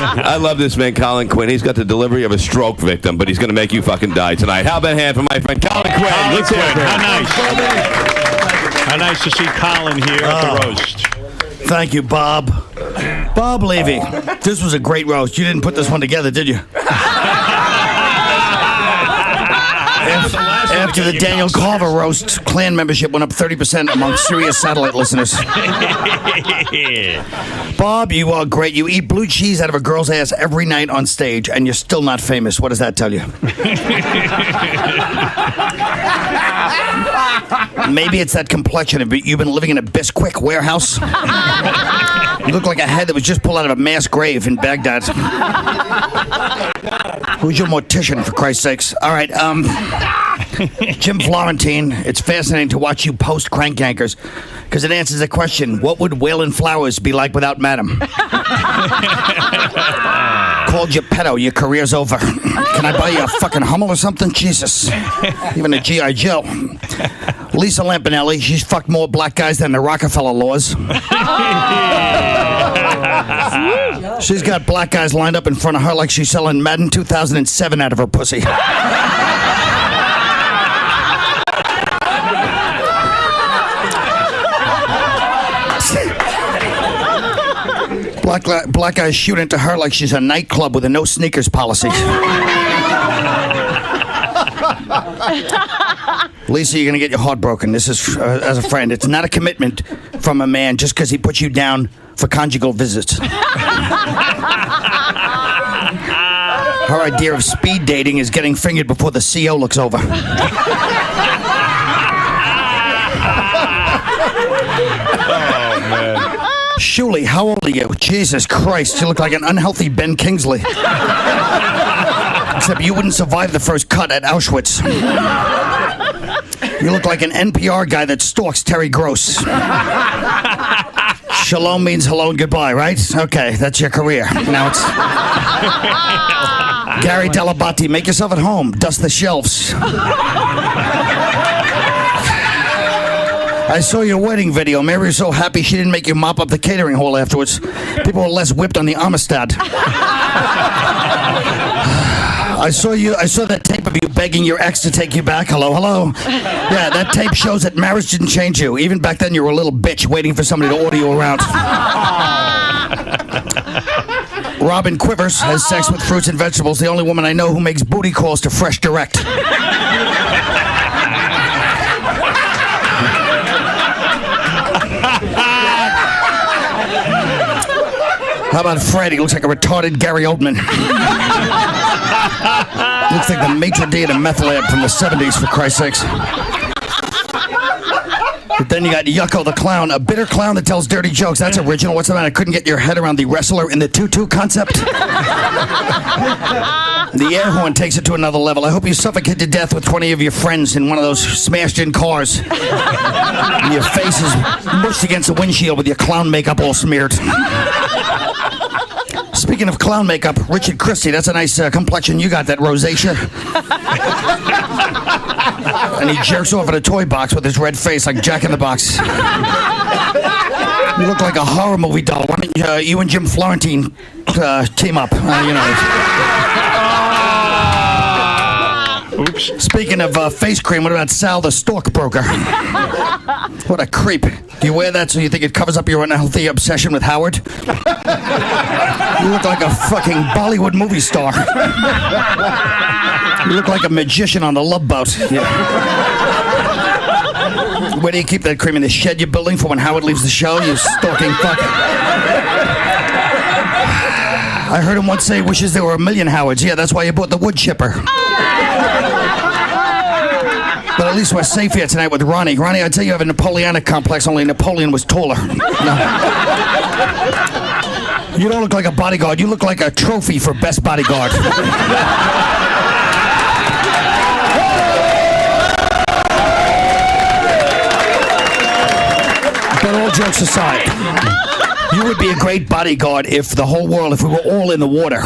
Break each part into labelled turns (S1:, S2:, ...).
S1: I love this man, Colin Quinn. He's got the delivery of a stroke victim, but he's going to make you fucking die tonight. How about a hand for my friend Colin Quinn?
S2: Colin Quinn. How nice. How nice to see Colin here at the roast.
S3: Thank you, Bob. Bob Levy, this was a great roast. You didn't put this one together, did you? After the Daniel Carver roast, Klan membership went up 30% among Sirius satellite listeners. Bob, you are great. You eat blue cheese out of a girl's ass every night on stage, and you're still not famous. What does that tell you? Maybe it's that complexion. You've been living in a Bisquick warehouse. You look like a head that was just pulled out of a mass grave in Baghdad. Who's your mortician, for Christ's sakes? All right, Jim Florentine, it's fascinating to watch you post Crank Yankers because it answers the question, what would Waylon Flowers be like without Madam? Called you pedo, your career's over. Can I buy you a fucking Hummel or something? Jesus. Even a G.I. Joe. Lisa Lampanelli, she's fucked more black guys than the Rockefeller laws. She's got black guys lined up in front of her like she's selling Madden 2007 out of her pussy. Black guys shoot into her like she's a nightclub with a no sneakers policy. Lisa, you're going to get your heart broken. This is, as a friend, it's not a commitment from a man just because he puts you down for conjugal visits. Her idea of speed dating is getting fingered before the CO looks over.
S2: Oh, man.
S3: Shuli, how old are you? Jesus Christ, you look like an unhealthy Ben Kingsley. Except you wouldn't survive the first cut at Auschwitz. You look like an NPR guy that stalks Terry Gross. Shalom means hello and goodbye, right? Okay, that's your career. Now it's... Gary Delabate, make yourself at home. Dust the shelves. I saw your wedding video. Mary was so happy she didn't make you mop up the catering hall afterwards. People were less whipped on the Amistad. I saw that tape of you begging your ex to take you back. Hello, hello. Yeah, that tape shows that marriage didn't change you. Even back then, you were a little bitch waiting for somebody to order you around. Robin Quivers has sex with fruits and vegetables. The only woman I know who makes booty calls to Fresh Direct. How about Fred? He looks like a retarded Gary Oldman. Looks like the maitre d' at a meth lab from the 70s, for Christ's sakes. But then you got Yucko the Clown, a bitter clown that tells dirty jokes. That's original. What's the matter? I couldn't get your head around the wrestler in the tutu concept? The air horn takes it to another level. I hope you suffocate to death with 20 of your friends in one of those smashed-in cars. And your face is mushed against the windshield with your clown makeup all smeared. Speaking of clown makeup, Richard Christie, that's a nice complexion you got, that rosacea. And he jerks off in a toy box with his red face like Jack in the Box. You look like a horror movie doll. Why don't you and Jim Florentine team up? Oops. Speaking of face cream, what about Sal the Stockbroker? What a creep. Do you wear that so you think it covers up your unhealthy obsession with Howard? You look like a fucking Bollywood movie star. You look like a magician on the Love Boat. Yeah. Where do you keep that cream? In the shed you're building for when Howard leaves the show, you stalking fuck? I heard him once say he wishes there were a million Howards. Yeah, that's why you bought the wood chipper. But at least we're safe here tonight with Ronnie. Ronnie, I'd say you have a Napoleonic complex, only Napoleon was taller. No. You don't look like a bodyguard. You look like a trophy for best bodyguard. But all jokes aside, you would be a great bodyguard if the whole world, if we were all in the water.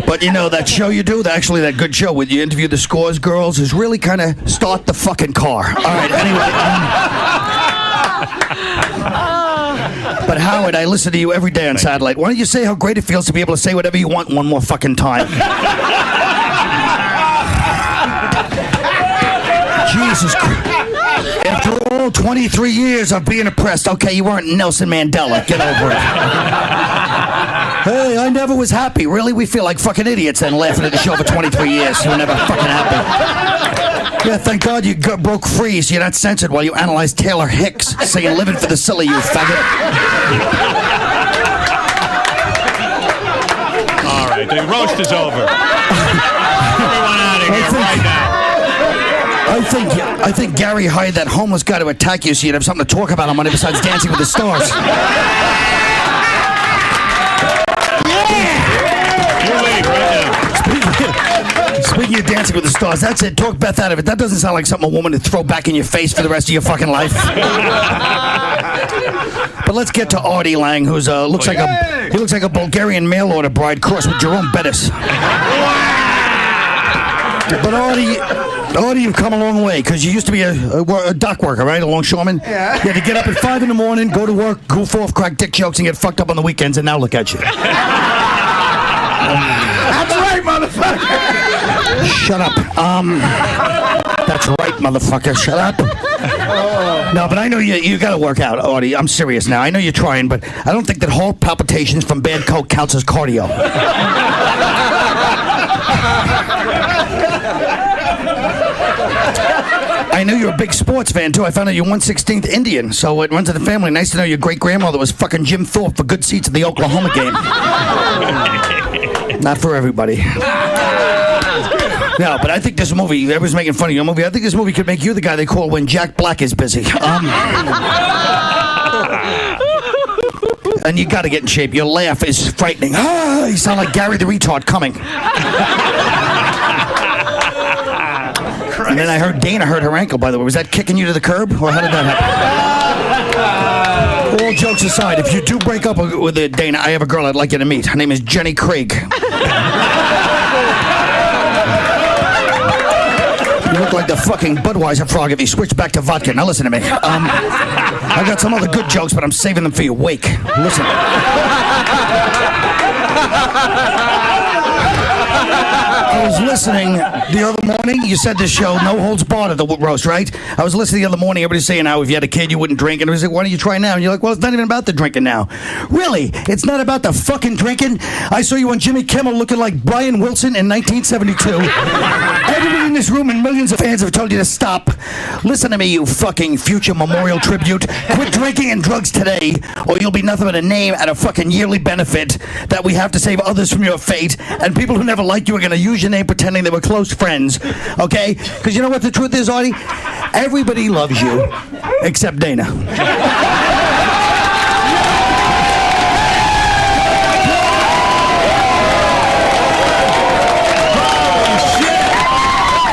S3: But you know, that show you do, actually that good show where you interview the Scores girls, is really kind of start the fucking car. All right, anyway. But Howard, I listen to you every day on satellite. Why don't you say how great it feels to be able to say whatever you want one more fucking time? Jesus Christ. After all 23 years of being oppressed, okay, you weren't Nelson Mandela. Get over it. Hey, I never was happy. Really? We feel like fucking idiots then laughing at the show for 23 years. You were never fucking happy. Yeah, thank God you broke free so you're not censored while you analyze Taylor Hicks saying living for the silly, you faggot.
S2: All right, the roast is over. Everyone out of here right now.
S3: I think Gary hired that homeless guy to attack you so you'd have something to talk about on Monday besides Dancing with the Stars.
S2: You're late right now.
S3: Speaking of Dancing with the Stars, that's it. Talk Beth out of it. That doesn't sound like something a woman would throw back in your face for the rest of your fucking life. But let's get to Artie Lange, who's looks like a Bulgarian mail order bride crossed with Jerome Bettis. But Artie, you've come a long way, because you used to be a dock worker, right? A longshoreman? Yeah. You had to get up at 5 in the morning, go to work, goof off, crack dick jokes, and get fucked up on the weekends, and now look at you.
S4: That's right, motherfucker!
S3: Shut up. That's right, motherfucker. Shut up. No, but I know you got to work out, Artie. I'm serious now. I know you're trying, but I don't think that heart palpitations from bad coke counts as cardio. I know you're a big sports fan, too. I found out you're 1/16th Indian, so it runs in the family. Nice to know your great-grandmother was fucking Jim Thorpe for good seats at the Oklahoma game. Not for everybody. No, but I think this movie, everyone's making fun of your movie. I think this movie could make you the guy they call when Jack Black is busy. And you got to get in shape. Your laugh is frightening. You sound like Gary the retard coming. And then I heard Dana hurt her ankle, by the way. Was that kicking you to the curb? Or how did that happen? All jokes aside, if you do break up with Dana, I have a girl I'd like you to meet. Her name is Jenny Craig. You look like the fucking Budweiser frog if you switch back to vodka. Now listen to me. I got some other good jokes, but I'm saving them for your wake. Listen. I was listening the other morning. You said this show, no holds barred at the roast, right? I was listening the other morning. Everybody's saying how if you had a kid, you wouldn't drink. And I was like, why don't you try now? And you're like, well, it's not even about the drinking now. Really? It's not about the fucking drinking? I saw you on Jimmy Kimmel looking like Brian Wilson in 1972. Everybody in this room and millions of fans have told you to stop. Listen to me, you fucking future memorial tribute. Quit drinking and drugs today, or you'll be nothing but a name at a fucking yearly benefit that we have to save others from your fate. And people who never liked you are going to use your name pretending they were close friends. Okay? Because you know what the truth is, Artie? Everybody loves you except Dana.